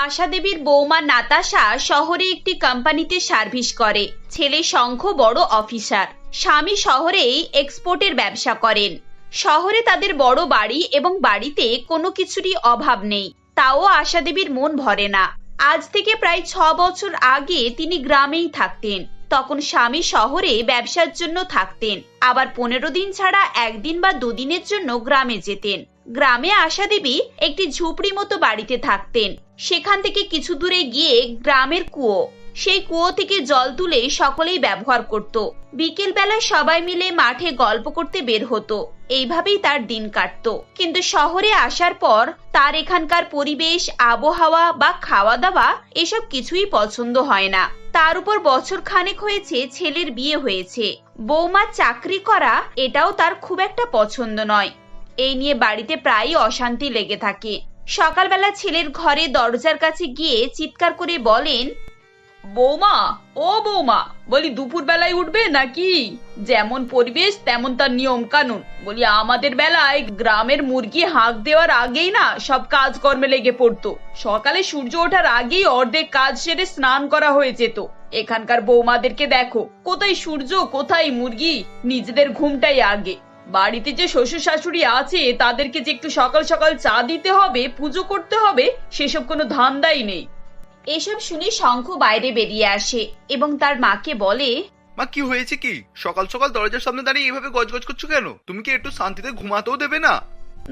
আশা দেবীর বৌমা নাতাশা শহরে একটি কোম্পানিতে সার্ভিস করে। ছেলে শঙ্খ বড় অফিসার, স্বামী শহরেই এক্সপোর্টের ব্যবসা করেন। শহরে তাদের বড় বাড়ি এবং বাড়িতে কোনো কিছুরই অভাব নেই, তাও আশা দেবীর মন ভরে না। আজ থেকে প্রায় 6 বছর আগে তিনি গ্রামেই থাকতেন। তখন স্বামী শহরে ব্যবসার জন্য থাকতেন, আবার 15 দিন ছাড়া একদিন বা দুদিনের জন্য গ্রামে যেতেন। গ্রামে আশা দেবী একটি ঝুপড়ি মতো বাড়িতে থাকতেন। সেখান থেকে কিছু দূরে গিয়ে গ্রামের কুয়ো, সেই কুয়ো থেকে জল তুলে সকলেই ব্যবহার করত। বিকেল বেলায় সবাই মিলে মাঠে গল্প করতে বের হতো। এইভাবেই তার দিন কাটতো। কিন্তু শহরে আসার পর তার এখানকার পরিবেশ, আবহাওয়া বা খাওয়া দাওয়া এসব কিছুই পছন্দ হয় না। তার উপর বছর খানেক হয়েছে ছেলের বিয়ে হয়েছে, বৌমার চাকরি করা এটাও তার খুব একটা পছন্দ নয়। এই নিয়ে বাড়িতে প্রায়ই অশান্তি লেগে থাকে। সকালবেলা ছেলের ঘরে দরজার কাছে গিয়ে চিৎকার করে বলেন, বৌমা, ও বৌমা, বলি দুপুর বেলায় উঠবে নাকি? যেমন পরিবেশ তেমন তার নিয়ম কানুন। বলি আমাদের বেলায় গ্রামের মুরগি হাঁক দেওয়ার আগেই না সব কাজকর্মে লেগে পড়তো। সকালে সূর্য ওঠার আগেই অর্ধেক কাজ সেরে স্নান করা হয়ে যেত। এখানকার বৌমাদেরকে দেখো, কোথায় সূর্য কোথায় মুরগি, নিজেদের ঘুমটাই আগে। বাড়িতে যে শ্বশুর শাশুড়ি আছে তাদেরকে যে একটু সকাল সকাল চা দিতে হবে, পুজো করতে হবে, সেসব কোনো ধান্দাই নেই। এসব শুনে শঙ্খ বাইরে বেরিয়ে আসে এবং তার মাকে বলে, মা, কি হয়েছে? কি সকাল সকাল দরজার সামনে দাঁড়িয়ে এভাবে গজগজ করছো কেন? তুমি কি একটু শান্তিতে ঘুমাতেও দেবে না?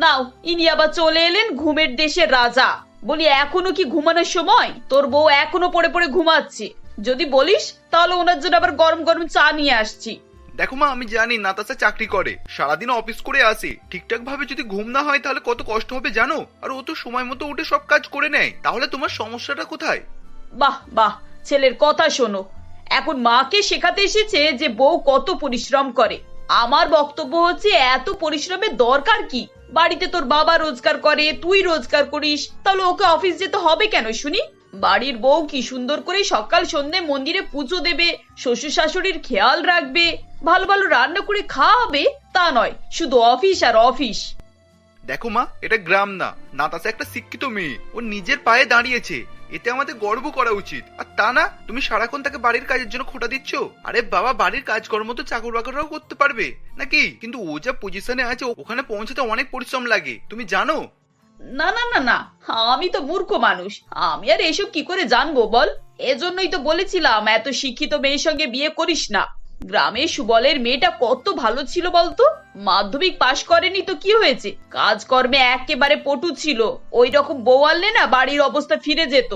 নাও, ইনি আবার চলে এলেন ঘুমের দেশের রাজা। বলি এখনো কি ঘুমানোর সময়? তোর বউ এখনো পড়ে পড়ে ঘুমাচ্ছে। যদি বলিস তাহলে ওনার জন্য আবার গরম গরম চা নিয়ে আসছি। দেখো মা, আমি জানি নাতাশা চাকরি করে, সারাদিন অফিস করে আসে। ঠিকঠাক ভাবে যদি ঘুম না হয় তাহলে কত কষ্ট হবে জানো? আর ও তো সময় মতো উঠে সব কাজ করে নেয়। তাহলে তোমার সমস্যাটা কোথায়? বাহ বাহ, ছেলের কথা শোনো। এখন মাকে শেখাতে এসেছে যে বউ কত পরিশ্রম করে। আমার বক্তব্য হচ্ছে, এত পরিশ্রমের দরকার কি? বাড়িতে তোর বাবা রোজগার করে, তুই রোজগার করিস, তাহলে ওকে অফিস যেতে হবে কেন শুনি? বাড়ির বউ কি সুন্দর করে সকাল সন্ধে মন্দিরে পুজো দেবে, শ্বশুর শাশুড়ির খেয়াল রাখবে, ভালো ভালো রান্না করে খাওয়াবে, তা নয় শুধু অফিস আর অফিস। দেখো মা, এটা গ্রাম না। নাতাশা একটা শিক্ষিত মেয়ে, ও নিজের পায়ে দাঁড়িয়েছে, এতে আমাদের গর্ব করা উচিত। আর তা না তুমি সারাক্ষণ তাকে বাড়ির কাজের জন্য খোঁটা দিচ্ছ। আরে বাবা, বাড়ির কাজকর্ম তো চাকর বাকররাও করতে পারবে নাকি? কিন্তু ও যা পজিশনে আছে ওখানে পৌঁছাতে অনেক পরিশ্রম লাগে, তুমি জানো? না না না না, আমি তো মূর্খ মানুষ, আমি আর এসব কি করে জানবো বল? এজন্যই তো বলেছিলাম এত শিক্ষিত মেয়ের সঙ্গে বিয়ে করিস না। গ্রামে সুবলের মেয়েটা কত ভালো ছিল বলতো। মাধ্যমিক পাশ করেনি তো কি হয়েছে, কাজকর্মে একেবারে পটু ছিল। ওই রকম বউ আনলে না বাড়ির অবস্থা ফিরে যেত।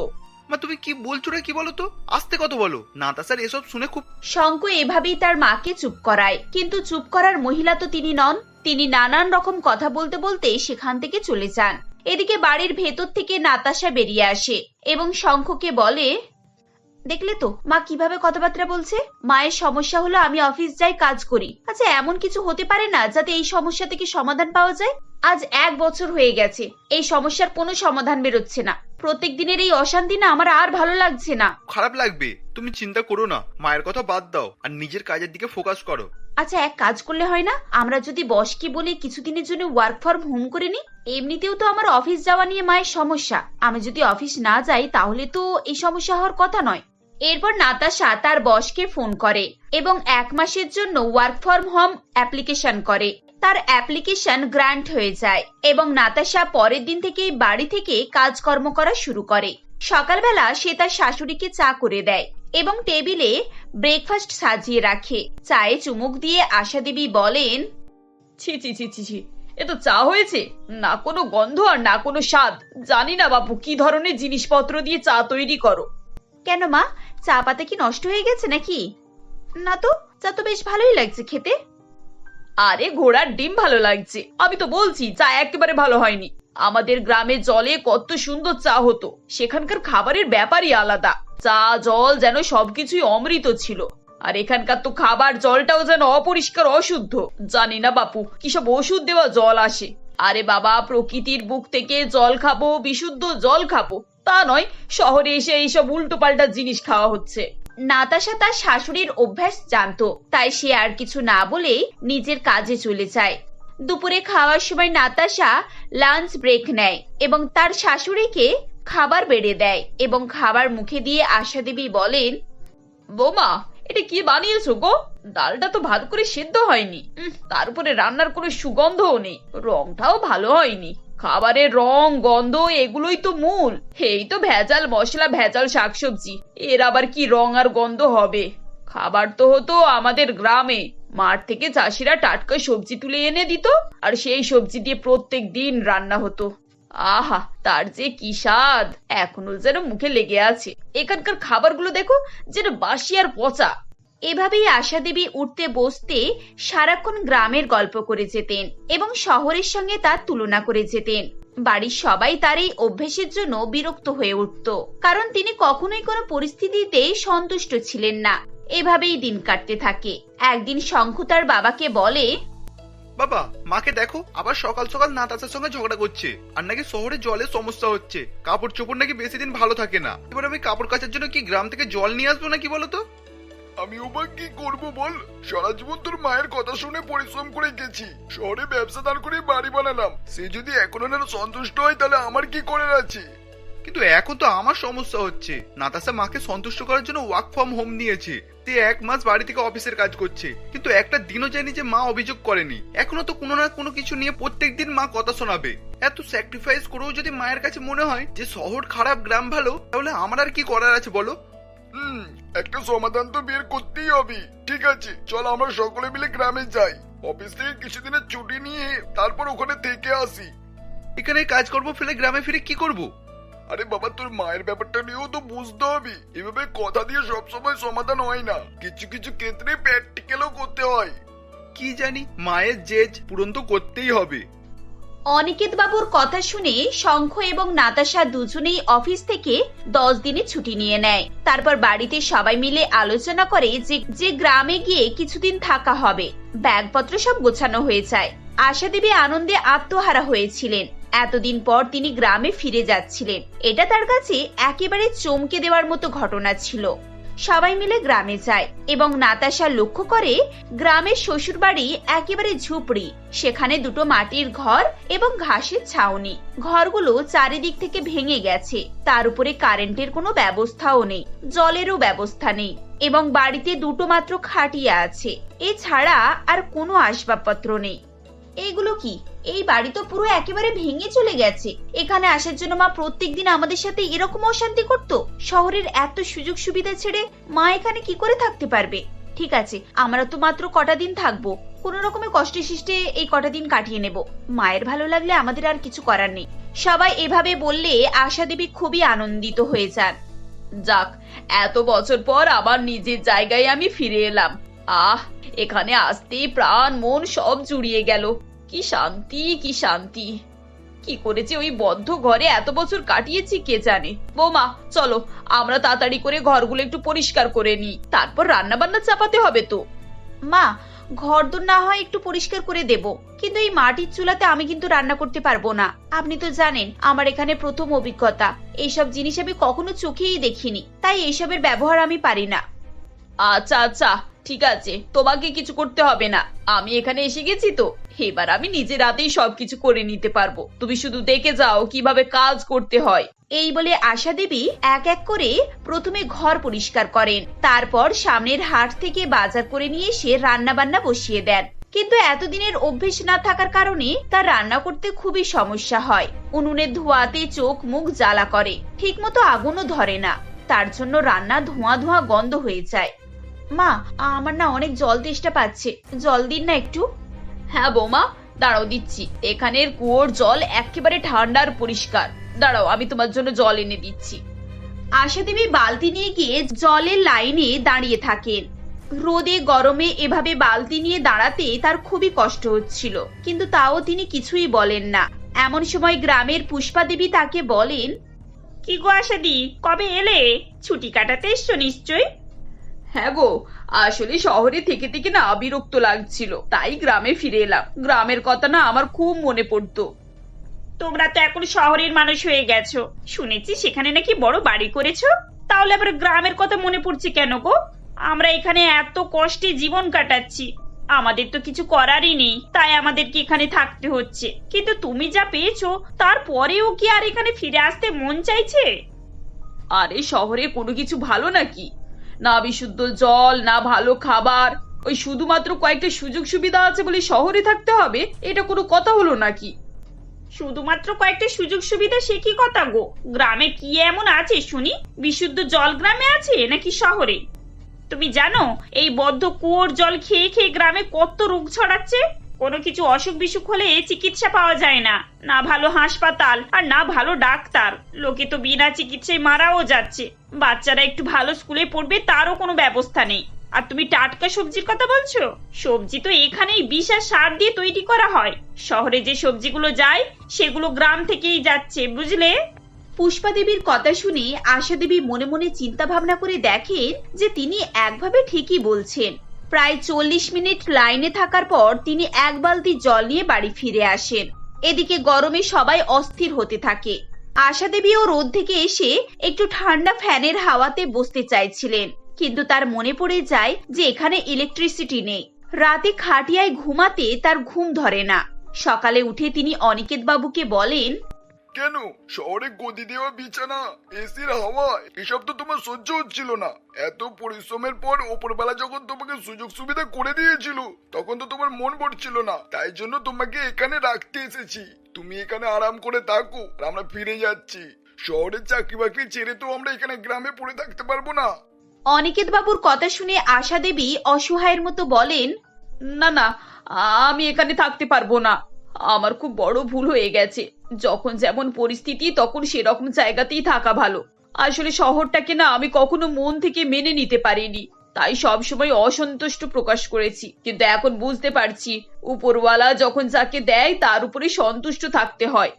মা, তুমি কি বলছো রে? কি বলো তো, আস্তে কত বলো। নাতাশার এসব শুনে খুব শঙ্খ এভাবেই তার মাকে চুপ করায়, কিন্তু চুপ করার মহিলা তো তিনি নন। তিনি নানান রকম কথা বলতে বলতে সেখান থেকে চলে যান। এদিকে বাড়ির ভেতর থেকে নাতাশা বেরিয়ে আসে এবং শঙ্খকে বলে, দেখলে তো মা কিভাবে কথাবার্তা বলছে? মায়ের সমস্যা হলো আমি অফিস যাই, কাজ করি। আচ্ছা, এমন কিছু হতে পারে না যাতে এই সমস্যা থেকে সমাধান পাওয়া যায়? আজ 1 বছর হয়ে গেছে, এই সমস্যার কোনো সমাধান বেরোচ্ছে না। প্রত্যেক দিনের এই অশান্তি না আমার আর ভালো লাগছে না। খারাপ লাগবে, তুমি চিন্তা করো না। মায়ের কথা বাদ দাও আর নিজের কাজের দিকে ফোকাস করো। আচ্ছা, এক কাজ করলে হয় না? আমরা যদি বসকে বলি কিছুদিনের জন্য ওয়ার্ক ফ্রম হোম করে নি। এমনিতেও তো আমার অফিস যাওয়া নিয়ে মায়ের সমস্যা, আমি যদি অফিস না যাই তাহলে তো এই সমস্যা হওয়ার কথা নয়। এরপর নাতাশা তার বসকে ফোন করে এবং 1 মাসের জন্য ওয়ার্ক ফ্রম হোম অ্যাপ্লিকেশন করে। তার অ্যাপ্লিকেশন গ্র্যান্ট হয়ে যায় এবং নাতাশা পরের দিন থেকেই বাড়ি থেকে কাজকর্ম করা শুরু করে। সকালবেলা সে তার শাশুড়িকে চা করে দেয় এবং টেবিলে ব্রেকফাস্ট সাজিয়ে রাখে। চায়ে চুমুক দিয়ে আশা দেবী বলেন, ছি ছি ছি ছি ছি, এ তো চা হয়েছে, না কোনো গন্ধ আর না কোনো স্বাদ। জানি না বাপু কি ধরনের জিনিসপত্র দিয়ে চা তৈরি করো। কেন মা, চা পাতা কি নষ্ট হয়ে গেছে নাকি? না তো, চা তো বেশ ভালোই লাগছে খেতে। আরে ঘোড়ার ডিম ভালো লাগছে, আমি তো বলছি চা একেবারে ভালো হয়নি। আমাদের গ্রামে জলে কত সুন্দর চা হতো, সেখানকার খাবারের ব্যাপারই আলাদা। চা জল যেন সবকিছুই অমৃত ছিল, আর এখানকার তো খাবার জলটাও যেন অপরিষ্কার অশুদ্ধ। জানি না বাপু কিসব ওষুধ দেওয়া জল আসে। আরে বাবা, প্রকৃতির বুক থেকে জল খাবো, বিশুদ্ধ জল খাবো, তা নয় শহরে এসে এইসব উল্টো পাল্টা জিনিস খাওয়া হচ্ছে। নাতাশা তার শাশুড়ির অভ্যাস জানতো, তাই সে আর কিছু না বলে নিজের কাজে চলে যায়। দুপুরে খাওয়ার সময় নাতাশা লাঞ্চ ব্রেক নেয় এবং তার শাশুড়িকে খাবার বেড়ে দেয় এবং খাবার মুখে দিয়ে আশা দেবী বলেন, বৌমা, এটা কি বানিয়েছো গো? ডালটা তো ভালো করে সেদ্ধ হয়নি, তার উপরে রান্নার কোনো সুগন্ধও নেই, রংটাও ভালো হয়নি। খাবারের রং, গন্ধ এগুলোই তো মূল। এই তো ভেজাল মশলা, ভেজাল শাকসবজি, এর আবার কি রং আর গন্ধ হবে? খাবার তো হতো আমাদের গ্রামে, মাঠ থেকে চাষিরা টাটকা সবজি তুলে এনে দিত, আর সেই সবজি দিয়ে প্রত্যেক দিন রান্না হতো। আহা, তার যে কি স্বাদ, এখনো যেন মুখে লেগে আছে। এখানকার খাবারগুলো দেখো, যেন বাসি আর পচা। এভাবেই আশা দেবী উঠতে বসতে সারাক্ষণ গ্রামের গল্প করে যেতেন এবং শহরের সঙ্গে তার তুলনা করে যেতেন। বাড়ির সবাই তার এই অভ্যেসের জন্য বিরক্ত হয়ে উঠত, কারণ তিনি কখনোই কোনো পরিস্থিতিতে সন্তুষ্ট ছিলেন না। এভাবেই দিন কাটতে থাকে। একদিন শঙ্খু তার বাবাকে বলে, বাবা, মাকে দেখো, আবার সকাল সকাল নাতাশার সঙ্গে ঝগড়া করছে, আর নাকি শহরে জলের সমস্যা হচ্ছে, কাপড় চোপড় নাকি বেশি দিন ভালো থাকে না। এবার আমি কাপড় কাচার জন্য কি গ্রাম থেকে জল নিয়ে আসবো নাকি বলো তো? আমিও বা কি করবো বল, সারা জীবন তোর মায়ের কথা শুনে পরিশ্রম করে গেছি, শহরে ব্যবসা দাঁড় করে বাড়ি বানালাম, সে যদি এখনো না সন্তুষ্ট হয় তাহলে আমার কি করার আছে? কিন্তু এখন তো আমার সমস্যা হচ্ছে, নাতাশা মাকে সন্তুষ্ট করার জন্য ওয়ার্ক ফ্রম হোম নিয়েছে। তে 1 মাস বাড়ি থেকে অফিসের কাজ করছে, কিন্তু একটা দিনও যায়নি যে মা অভিযোগ করেনি। এখনো তো কোনো না কোনো কিছু নিয়ে প্রত্যেকদিন মা কথা শোনাবে। এত স্যাক্রিফাইস করেও যদি মায়ের কাছে মনে হয় যে শহর খারাপ গ্রাম ভালো, তাহলে আমার আর কি করার আছে বলো? একটা সমাধান তো বের করতেই হবে। ঠিক আছে, চল আমরা সকলে মিলে গ্রামে যাই, অফিস থেকে কিছুদিনের ছুটি নিয়ে তারপর ওখানে থেকে আসি। এখানে কাজকর্ম ফেলে গ্রামে ফিরে কি করব? আরে বাবা, তোর মায়ের ব্যাপারটা নিয়েও তো বুঝতে হবে, এভাবে কথা দিয়ে সবসময় সমাধান হয় না, কিছু কিছু ক্ষেত্রে প্র্যাকটিক্যালও করতে হয়। কি জানি, মায়ের জেদ পূরণ তো করতেই হবে। অনিকেত বাবুর কথা শুনে শঙ্খ এবং নাতাশা দুজনেই অফিস থেকে 10 দিনের ছুটি নিয়ে নেয়। তারপর বাড়িতে সবাই মিলে আলোচনা করে যে গ্রামে গিয়ে কিছুদিন থাকা হবে। ব্যাগপত্র সব গোছানো হয়ে যায়। আশা দেবী আনন্দে আত্মহারা হয়েছিলেন। এতদিন পর তিনি গ্রামে ফিরে যাচ্ছিলেন, এটা তার কাছে একেবারে চমকে দেওয়ার মতো ঘটনা ছিল। সবাই মিলে গ্রামে যায় এবং নাতাশা লক্ষ্য করে গ্রামের শ্বশুর বাড়ি একেবারে ঝুপড়ি। সেখানে দুটো মাটির ঘর এবং ঘাসের ছাউনি। ঘরগুলো চারিদিক থেকে ভেঙে গেছে, তার উপরে কারেন্টের কোনো ব্যবস্থাও নেই, জলেরও ব্যবস্থা নেই এবং বাড়িতে দুটো মাত্র খাটিয়া আছে, এছাড়া আর কোনো আসবাবপত্র নেই। এইগুলো কি? এই বাড়ি তো পুরো একেবারে ভেঙে চলে গেছে। এখানে আসার জন্য মা প্রত্যেকদিন আমাদের সাথে এরকম অশান্তি করত। শহরের এত সুযোগ সুবিধা ছেড়ে মা এখানে কি করে থাকতে পারবে? ঠিক আছে, আমরা তো মাত্র কটা দিন থাকবো, কোনো রকমের কষ্টে সৃষ্টে এই কটা দিন কাটিয়ে নেব। মায়ের ভালো লাগলে আমাদের আর কিছু করার নেই। সবাই এভাবে বললে আশা দেবী খুবই আনন্দিত হয়ে যান। যাক, এত বছর পর আবার নিজের জায়গায় আমি ফিরে এলাম। আহ, এখানে আসতেই প্রাণ মন সব জুড়িয়ে গেল। কি শান্তি, কি শান্তি! কি করেছে ওই বদ্ধ ঘরে এত বছর কাটিয়েছি কে জানে। বৌমা, চলো আমরা তাড়াতাড়ি করে ঘরগুলো একটু পরিষ্কার করে নিই, তারপর রান্না বান্না চাপাতে হবে তো। মা, ঘরদোর না হয় একটু পরিষ্কার করে দেব, কিন্তু এই মাটির চুলাতে আমি কিন্তু রান্না করতে পারবো না। আপনি তো জানেন আমার এখানে প্রথম অভিজ্ঞতা, এইসব জিনিস আমি কখনো চোখেই দেখিনি, তাই এইসবের ব্যবহার আমি পারি না। আচ্ছা আচ্ছা, ঠিক আছে, তোমাকে কিছু করতে হবে না, আমি এখানে এসে গেছি তো, এবার আমি নিজের হাতেই সবকিছু করে নিতে পারবো। তুমি শুধু দেখে যাও কিভাবে কাজ করতে হয়। এই বলে আশা দেবী এক এক করে প্রথমে ঘর পরিষ্কার করেন, তারপর সামনের হাট থেকে বাজার করে নিয়ে এসে রান্না বান্না বসিয়ে দেন। কিন্তু এতদিনের অভ্যেস না থাকার কারণে তার রান্না করতে খুবই সমস্যা হয়। উনুনের ধোঁয়াতে চোখ মুখ জ্বালা করে, ঠিক মতো আগুনও ধরে না, তার জন্য রান্না ধোঁয়া ধোঁয়া গন্ধ হয়ে যায়। মা, আমার না অনেক জল তেষ্টা পাচ্ছে, জল দিন না একটু। হ্যাঁ বৌমা, দাঁড়াও দিচ্ছি। এখানের কুয়োর জল একেবারে ঠান্ডা আর পরিষ্কার, দাঁড়াও আমি তোমার জন্য জল এনে দিচ্ছি। আশা দেবী বালতি নিয়ে গিয়ে জলের লাইনে দাঁড়িয়ে থাকেন। রোদে গরমে এভাবে বালতি নিয়ে দাঁড়াতে তার খুবই কষ্ট হচ্ছিল, কিন্তু তাও তিনি কিছুই বলেন না। এমন সময় গ্রামের পুষ্পা দেবী তাকে বলেন, কি গো আশাদি, কবে এলে? ছুটি কাটাতে এসছো নিশ্চয়? হ্যাঁ গো, আসলে শহরে থেকে থেকে না বিরক্ত লাগছিল, তাই গ্রামে ফিরে এলাম। গ্রামের কথা না আমার খুব মনে পড়তো। তোমরা তো এখন শহরের মানুষ হয়ে গেছো, শুনেছি সেখানে নাকি বড় বাড়ি করেছো, তাহলে আবার গ্রামের কথা মনে পড়ছে কেন গো? আমরা এখানে এত কষ্টে জীবন কাটাচ্ছি, আমাদের তো কিছু করারই নেই, তাই আমাদেরকে এখানে থাকতে হচ্ছে। কিন্তু তুমি যা পেয়েছো তারপরেও কি আর এখানে ফিরে আসতে মন চাইছে? আরে শহরে কোনো কিছু ভালো নাকি? না বিশুদ্ধ জল, না ভালো খাবার, ওই শুধুমাত্র কয়েকটা সুযোগ সুবিধা আছে বলে শহরে থাকতে হবে, এটা কোনো কথা হলো নাকি? শুধুমাত্র কয়েকটা সুযোগ সুবিধা সে কি কথা গো? গ্রামে কি এমন আছে শুনি? বিশুদ্ধ জল গ্রামে আছে নাকি শহরে? তুমি জানো এই বদ্ধ কুয়োর জল খেয়ে খেয়ে গ্রামে কত রোগ ছড়াচ্ছে? কোনো কিছু অসুখ বিসুখ হলে চিকিৎসা পাওয়া যায় না, না ভালো হাসপাতাল আর না ভালো ডাক্তার। লোকে তো বিনা চিকিৎসায় মারাও যাচ্ছে। বাচ্চারা একটু ভালো স্কুলে পড়বে তারও কোনো ব্যবস্থা নেই। আর তুমি টাটকা সবজির কথা বলছো? সবজি তো এখানেই বিষ আর সার দিয়ে তৈরি করা হয়। শহরে যে সবজিগুলো যায় সেগুলো গ্রাম থেকেই যাচ্ছে, বুঝলে? পুষ্পা দেবীর কথা শুনে আশা দেবী মনে মনে চিন্তা ভাবনা করে দেখেন যে তিনি একভাবে ঠিকই বলছেন। প্রায় 40 মিনিট লাইনে থাকার পর তিনি এক বালতি জল নিয়ে বাড়ি ফিরে আসেন। এদিকে গরমে সবাই অস্থির হতে থাকে। আশা দেবীও রোদ থেকে এসে একটু ঠান্ডা ফ্যানের হাওয়াতে বসতে চাইছিলেন, কিন্তু তার মনে পড়ে যায় যে এখানে ইলেকট্রিসিটি নেই। রাতে খাটিয়ায় ঘুমাতে তার ঘুম ধরে না। সকালে উঠে তিনি অনিকেত বাবুকে বলেন, কেন শহরে গদি দেওয়া বিছানা, এসির হাওয়া, এসব তো তোমার সহ্য হচ্ছিল না? এত পরিশ্রমের পর ওপরবেলা যখন তোমাকে সুযোগ সুবিধা করে দিয়েছিল তখন তো তোমার মন পড়ছিল না, তাই জন্য তোমাকে এখানে রাখতে এসেছি। তুমি এখানে আরাম করে থাকো আর আমরা ফিরে যাচ্ছি। শহরের চাকরি বাকরি ছেড়ে তো আমরা এখানে গ্রামে পড়ে থাকতে পারবো না। অনিকেত বাবুর কথা শুনে আশা দেবী অসহায়ের মতো বলেন, না না, আমি এখানে থাকতে পারবো না। আমার খুব বড় ভুল হয়ে গেছে। যখন যেমন পরিস্থিতি তখন সেরকম জায়গাতেই থাকা ভালো। আসলে শহরটাকে না আমি কখনো মন থেকে মেনে নিতে পারিনি, তাই সবসময় অসন্তুষ্ট প্রকাশ করেছি। কিন্তু এখন বুঝতে পারছি উপরওয়ালা যখন যাকে দেয় তার উপরে সন্তুষ্ট থাকতে হয়।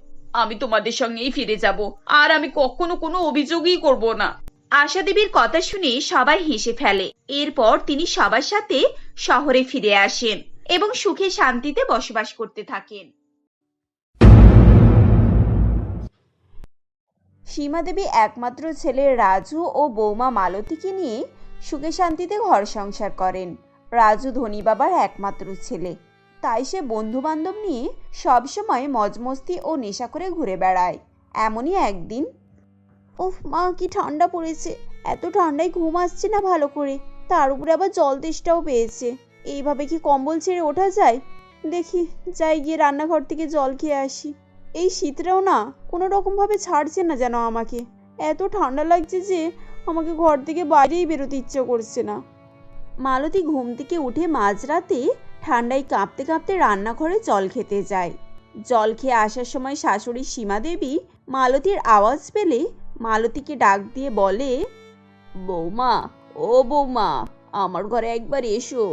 আমি তোমাদের সঙ্গেই ফিরে যাব, আর আমি কখনো কোনো অভিযোগই করব না। আশা দেবীর কথা শুনে সবাই হেসে ফেলে। এরপর তিনি সবার সাথে শহরে ফিরে আসেন এবং সুখে শান্তিতে বসবাস করতে থাকেন। সীমা দেবী একমাত্র ছেলে রাজু ও বৌমা মালতীকে নিয়ে সুখে শান্তিতে ঘর সংসার করেন। রাজু ধনী বাবার একমাত্র ছেলে, তাই সে বন্ধু বান্ধব নিয়ে সবসময় মজমস্তি ও নেশা করে ঘুরে বেড়ায়। এমনই একদিন, উফ মা, কি ঠান্ডা পড়েছে! এত ঠান্ডায় ঘুম আসছে না ভালো করে, তার উপরে আবার জল তেষ্টাও পেয়েছে। এইভাবে কি কম্বল ছেড়ে ওঠা যায়? দেখি যাই গিয়ে রান্নাঘর থেকে জল খেয়ে আসি। এই শীতটাও না কোনো রকম ভাবে ছাড়ছে না যেন আমাকে। এত ঠান্ডা লাগছে যে আমাকে ঘর থেকে বাইরেই বেরোতে ইচ্ছে করছে না। মালতী ঘুম থেকে উঠে মাঝরাতে ঠান্ডায় কাঁপতে কাঁপতে রান্নাঘরে জল খেতে যায়। জল খেয়ে আসার সময় শাশুড়ি সীমা দেবী মালতীর আওয়াজ পেলে মালতীকে ডাক দিয়ে বলে, বৌমা, ও বৌমা, আমার ঘরে একবার এসো।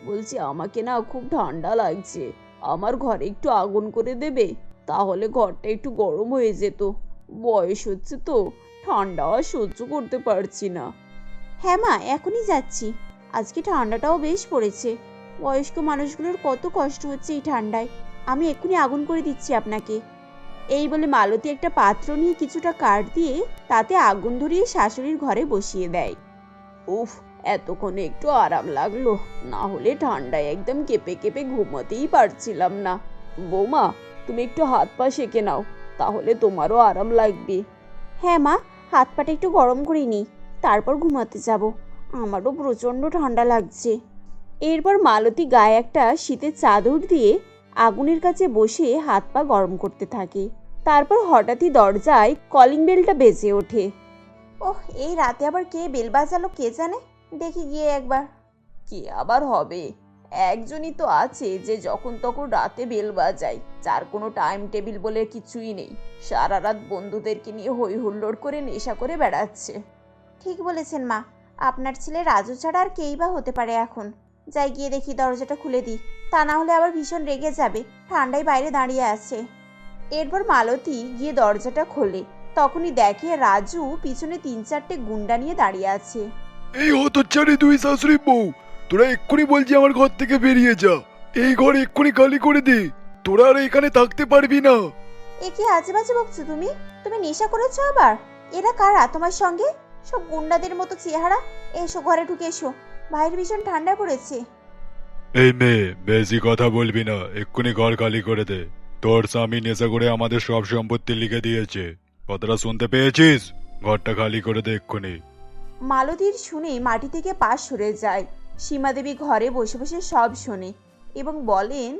বলছি আমাকে না খুব ঠান্ডা লাগছে, আমার ঘরে একটু আগুন করে দেবে? তাহলে ঘরটা একটু গরম হয়ে যেত। বয়স হচ্ছে তো, ঠান্ডা আর সহ্য করতে পারছি না। হ্যাঁ মা, এখনই যাচ্ছি। আজকে ঠান্ডাটাও বেশ পড়েছে। বয়স্ক মানুষগুলোর কত কষ্ট হচ্ছে এই ঠান্ডায়। আমি এক্ষুনি আগুন করে দিচ্ছি আপনাকে। এই বলে মালতী একটা পাত্র নিয়ে কিছুটা কাঠ দিয়ে তাতে আগুন ধরিয়ে শাশুড়ির ঘরে বসিয়ে দেয়। উফ, এতক্ষণে একটু আরাম লাগলো, না হলে ঠান্ডায় একদম কেঁপে কেঁপে ঘুমাতেই পারছিলাম না। বৌমা, তুমি একটু হাত পা সেঁকে নাও, তাহলে তোমারও আরাম লাগবে। হ্যাঁ মা, হাত পাটা একটু গরম করে নিই, তারপর ঘুমাতে যাব। আমারও প্রচণ্ড ঠান্ডা লাগছে। এরপর মালতী গায়ে একটা শীতের চাদর দিয়ে আগুনের কাছে বসে হাত পা গরম করতে থাকে। তারপর হঠাৎই দরজায় কলিং বেলটা বেজে ওঠে। ওহ, এই রাতে আবার কে বেল বাজালো কে জানে, দেখি গিয়ে একবার। কে আবার হবে? একজনই তো আছে যে যখন তখন রাতে বেল বাজায়, যার কোনো টাইম টেবিল বলে কিছুই নেই। সারা রাত বন্ধুদেরকে নিয়ে হই হুল্লোড় করে নেশা করে বেড়াচ্ছে। ঠিক বলেছেন মা, আপনার ছেলে রাজু ছাড়া আর কেই বা হতে পারে এখন। যাই গিয়ে দেখি, দরজাটা খুলে দিই, তা না হলে আবার ভীষণ রেগে যাবে, ঠান্ডায় বাইরে দাঁড়িয়ে আছে। এরপর মালতী গিয়ে দরজাটা খোলে। তখনই দেখে রাজু পিছনে 3-4টে গুন্ডা নিয়ে দাঁড়িয়ে আছে। এই হতচ্ছাড়ি দুই শাশুড়ি বউ, তোরা এক্ষুনি বলছি আমার ঘর থেকে বেরিয়ে যা। এই ঘর এক্ষুনি খালি করে দে, তোরা আর এখানে থাকতে পারবি না। এ কি আজে বাজে বকছো তুমি? তুমি নেশা করেছো আবার? এরা কারা তোমার সঙ্গে? সব গুন্ডাদের মতো চেহারা। এসো ঘরে ঢুকে এসো, বাইরে ভীষণ ঠান্ডা পড়েছে। এই মেয়ে, বেশি কথা বলবি না, এক্ষুনি ঘর খালি করে দে। তোর স্বামী নেশা করে আমাদের সব সম্পত্তি লিখে দিয়েছে, কথাটা শুনতে পেয়েছিস? ঘরটা খালি করে দে এক্ষুনি। মালতীর শুনে মাটি থেকে পা সরে যায়। সীমাদেবী ঘরে বসে বসে সব শোনে এবং বলেন,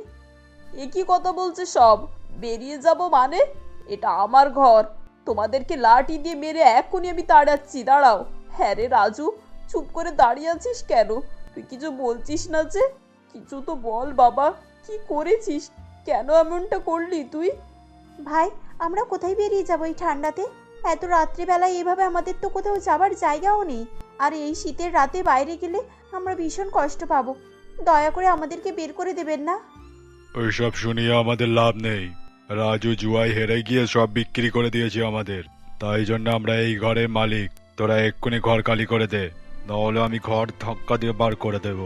এ কি কথা বলছে সব? বেরিয়ে যাব মানে? এটা আমার ঘর। তোমাদেরকে লাঠি দিয়ে মেরে এখনই আমি তাড়াচ্ছি, দাঁড়াও। হ্যাঁ রে রাজু, চুপ করে দাঁড়িয়ে আছিস কেন? তুই কিছু বলছিস না যে? কিছু তো বল বাবা, কি করেছিস? কেন এমনটা করলি তুই? ভাই, আমরা কোথায় বেরিয়ে যাবো এই ঠান্ডাতে? এত রাত্রিবেলায় এভাবে আমাদের তো কোথাও যাবার জায়গাও নেই। আর এই শীতের রাতে বাইরে গেলে আমরা ভীষণ কষ্ট পাবো। দয়া করে আমাদেরকে বের করে দেবেন না। ওইসব শুনিয়ে আমাদের লাভ নেই। রাজু জুয়ায় হেরে গিয়ে সব বিক্রি করে দিয়েছে আমাদের, তাই জন্য আমরা এই ঘরের মালিক। তোরা এক্ষুনি ঘর খালি করে দে, নাহলে আমি ঘর ধাক্কা দিয়ে বার করে দেব।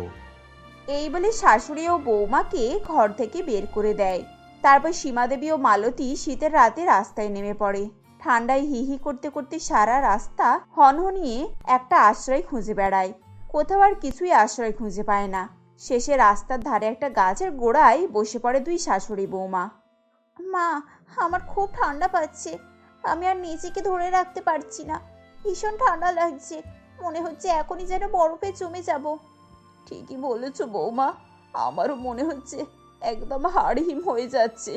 এই বলে শাশুড়ি ও বৌমাকে ঘর থেকে বের করে দেয়। তারপর সীমাদেবী ও মালতী শীতের রাতে রাস্তায় নেমে পড়ে। ঠান্ডায় হিহি করতে করতে সারা রাস্তা হনহনিয়ে একটা আশ্রয় খুঁজে বেড়ায়। কোথাও আর কিছুই আশ্রয় খুঁজে পায় না। শেষে রাস্তার ধারে একটা গাছের গোড়ায় বসে পড়ে দুই শাশুড়ি বৌমা। মা, আমার খুব ঠান্ডা পাচ্ছে। আমি আর নিজেকে ধরে রাখতে পারছি না। ভীষণ ঠান্ডা লাগছে। মনে হচ্ছে এখনই যেন বরফে জমে যাব। ঠিকই বলেছো বৌমা, আমারও মনে হচ্ছে একদম হাড় হিম হয়ে যাচ্ছে।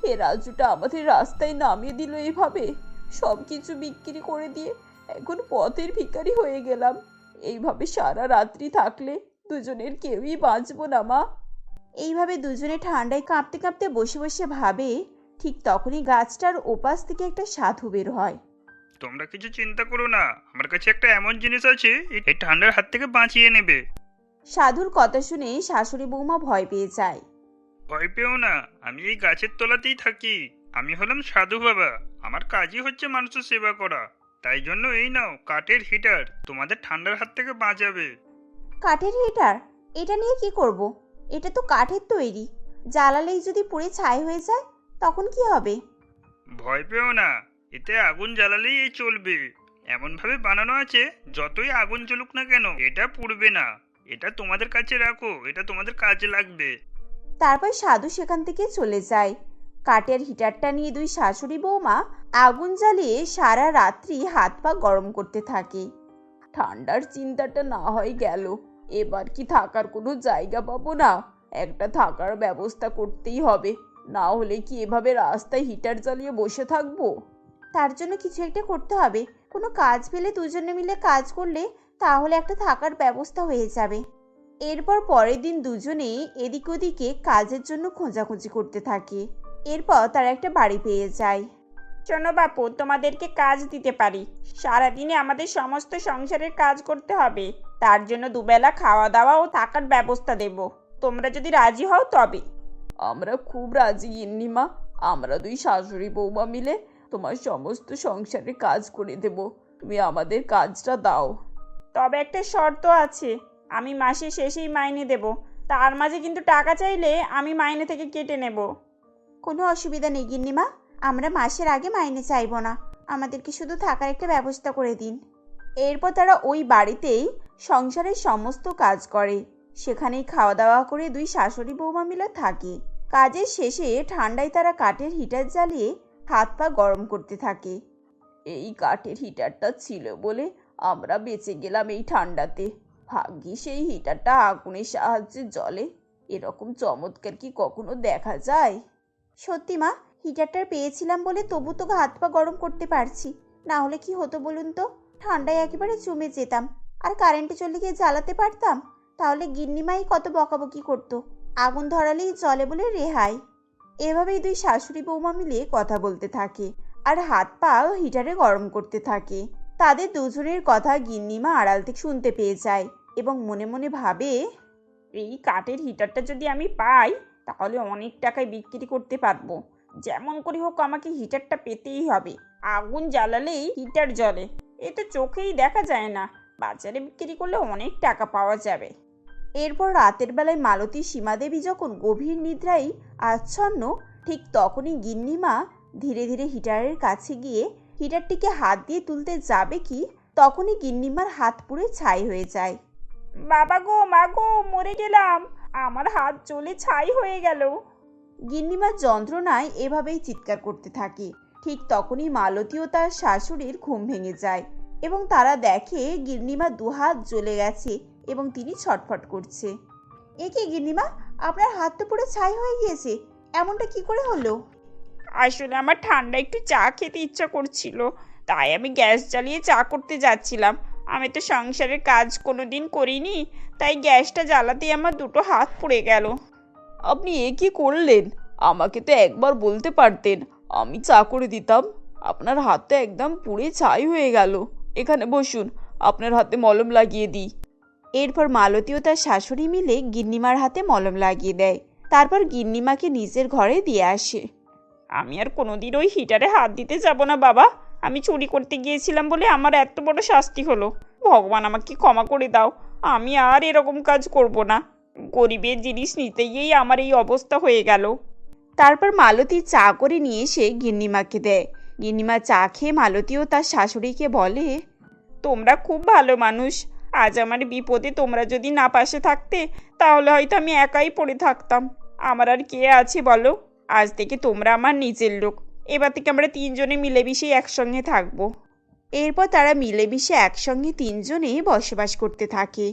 এ রাজুটা আমাদের রাস্তায় নামিয়ে দিল এইভাবে। সব কিছু বিক্রি করে দিয়ে এখন পথের ভিখারি হয়ে গেলাম। এইভাবে সারা রাত্রি থাকলে দুজনের কেউই বাঁচবো না মা। এইভাবে দুজনে ঠান্ডায় কাঁপতে কাঁপতে বসে বসে ভাবে। ঠিক তখনই গাছটার ওপাশ থেকে একটা সাধু বের হয়। তোমরা কিছু চিন্তা করো না, আমার কাছে একটা এমন জিনিস আছে এই ঠান্ডার হাত থেকে বাঁচিয়ে নেবে। সাধুর কথা শুনে শাশুড়ি বৌমা ভয় পেয়ে যায়। ভয় পেও না, আমি এই গাছের তলাতেই থাকি। আমি হলাম সাধু বাবা। আমার কাজই হচ্ছে মানুষের সেবা করা। তাই জন্য এই নাও কাঠের হিটার, তোমাদের ঠান্ডার হাত থেকে বাঁচাবে। কাঠের হিটার? এটা নিয়ে কি করব? এটা তো কাঠের তৈরি। জ্বালালেই যদি পুড়ে ছাই হয়ে যায় তখন কি হবে? ভয় পেও না, এতে আগুন জ্বালালেই এই চলবে। এমন ভাবে বানানো আছে যতই আগুন জ্বলুক না কেন এটা পুড়বে না। এটা তোমাদের কাছে রাখো, এটা তোমাদের কাজে লাগবে। তারপর সাধু সেখান থেকে চলে যায়। কাঠের হিটারটা নিয়ে দুই শাশুড়ি বৌমা আগুন জ্বালিয়ে সারা রাত্রি হাত পা গরম করতে থাকে। ঠান্ডার চিন্তাটা না হয় গেল, এবার কি থাকার কোনো জায়গা পাবো না? একটা থাকার ব্যবস্থা করতেই হবে, না হলে কি এভাবে রাস্তায় হিটার জ্বালিয়ে বসে থাকবো? তার জন্য কিছু একটা করতে হবে। কোনো কাজ পেলে দুজনে মিলে কাজ করলে তাহলে একটা থাকার ব্যবস্থা হয়ে যাবে। এরপর পরের দিন দুজনে এদিক ওদিকে কাজের জন্য খোঁজাখুঁজি করতে থাকে। এরপর তারা একটা বাড়ি পেয়ে যায়। শোনো বাপু, তোমাদেরকে কাজ দিতে পারি। সারাদিনে আমাদের সমস্ত সংসারের কাজ করতে হবে। তার জন্য দুবেলা খাওয়া দাওয়া ও থাকার ব্যবস্থা দেব। তোমরা যদি রাজি হও তবে। আমরা খুব রাজি গিন্নিমা। আমরা দুই শাশুড়ি বৌমা মিলে তোমার সমস্ত সংসারের কাজ করে দেব। তুমি আমাদের কাজটা দাও। তবে একটা শর্ত আছে, আমি মাসের শেষেই মাইনে দেব। তার মাঝে কিন্তু টাকা চাইলে আমি মাইনে থেকে কেটে নেব। কোনো অসুবিধা নেই গিন্নিমা, আমরা মাসের আগে মাইনে চাইবো না। আমাদেরকে শুধু থাকার একটা ব্যবস্থা করে দিন। এরপর তারা ওই বাড়িতেই সংসারের সমস্ত কাজ করে। সেখানেই খাওয়া দাওয়া করে দুই শাশুড়ি বৌমা মিলে থাকে। কাজের শেষে ঠান্ডায় তারা কাঠের হিটার জ্বালিয়ে হাত পা গরম করতে থাকে। এই কাঠের হিটারটা ছিল বলে আমরা বেঁচে গেলাম এই ঠান্ডাতে। ভাগ্যিস এই হিটারটা আগুনের সাহায্যে জ্বলে। এরকম চমৎকার কি কখনো দেখা যায়? সত্যি মা, হিটারটা পেয়েছিলাম বলে তবু তো হাত পা গরম করতে পারছি। না হলে কি হতো বলুন তো? ঠান্ডায় একেবারে জমে যেতাম। আর কারেন্টে চলে গিয়ে জ্বালাতে পারতাম, তাহলে গিন্নিমাই কত বকাবকি করতো। আগুন ধরালেই জলে বলে রেহাই। এভাবেই দুই শাশুড়ি বৌমা মিলে কথা বলতে থাকে আর হাত পা হিটারে গরম করতে থাকে। তাদের দুজনের কথা গিন্নিমা আড়াল থেকে শুনতে পেয়ে যায় এবং মনে মনে ভাবে, এই কাঠের হিটারটা যদি আমি পাই তাহলে অনেক টাকায় বিক্রি করতে পারবো। যেমন করে হোক আমাকে হিটারটা পেতেই হবে। আগুন জ্বালালেই হিটার জ্বলে, এ তো চোখেই দেখা যায় না। বাজারে বিক্রি করলে অনেক টাকা পাওয়া যাবে। এরপর রাতের বেলায় মালতী সীমাদেবী যখন গভীর নিদ্রায় আচ্ছন্ন, ঠিক তখনই গিন্নিমা ধীরে ধীরে হিটারের কাছে গিয়ে হিটারটিকে হাত দিয়ে তুলতে যাবে কি তখনই গিন্নিমার হাত পুড়ে ছাই হয়ে যায়। বাবা গো, মা গো, মরে গেলাম। আমার হাত জ্বলে ছাই হয়ে গেল। গিন্নিমার যন্ত্রণায় এভাবেই চিৎকার করতে থাকে। ঠিক তখনই মালতী ও তার শাশুড়ির ঘুম ভেঙে যায় এবং তারা দেখে গিন্নিমার দুহাত জ্বলে গেছে এবং তিনি ছটফট করছে। এ কি গিন্নিমা, আপনার হাত তো পুরো ছাই হয়ে গিয়েছে, এমনটা কি করে হলো? আসলে আমার ঠান্ডা একটু চা খেতে ইচ্ছা করছিল, তাই আমি গ্যাস জ্বালিয়ে চা করতে যাচ্ছিলাম। আমি তো সংসারের কাজ কোনোদিন করিনি, তাই গ্যাসটা জ্বালাতেই আমার দুটো হাত পুড়ে গেল। আপনি এ কি করলেন? আমাকে তো একবার বলতে পারতেন, আমি চা করে দিতাম। আপনার হাত তো একদম পুড়ে ছাই হয়ে গেল। এখানে বসুন, আপনার হাতে মলম লাগিয়ে দিই। এরপর মালতী ও তার শাশুড়ি মিলে গিন্নিমার হাতে মলম লাগিয়ে দেয়। তারপর গিন্নিমাকে নিজের ঘরে দিয়ে আসে। আমি আর কোনোদিন ওই হিটারে হাত দিতে যাব না বাবা। আমি চুরি করতে গিয়েছিলাম বলে আমার এত বড় শাস্তি হলো। ভগবান আমাকে ক্ষমা করে দাও, আমি আর এরকম কাজ করব না। গরিবের জিনিস নিতে গিয়েই আমার এই অবস্থা হয়ে গেল। তারপর মালতী চা করে নিয়ে এসে গিন্নিমাকে দেয়। গিন্নিমা চা খেয়ে মালতী ও তার শাশুড়িকে বলে, তোমরা খুব ভালো মানুষ। আজ আমার বিপদে তোমরা যদি না পাশে থাকতে, তাহলে হয়তো আমি একাই পড়ে থাকতাম। আমার আর কে আছে বলো? আজ থেকে তোমরা আমার নিজের লোক। এবার থেকে আমরা তিনজনে মিলেমিশে একসঙ্গে থাকবো। এরপর তারা মিলেমিশে একসঙ্গে তিনজনে বসবাস করতে থাকে।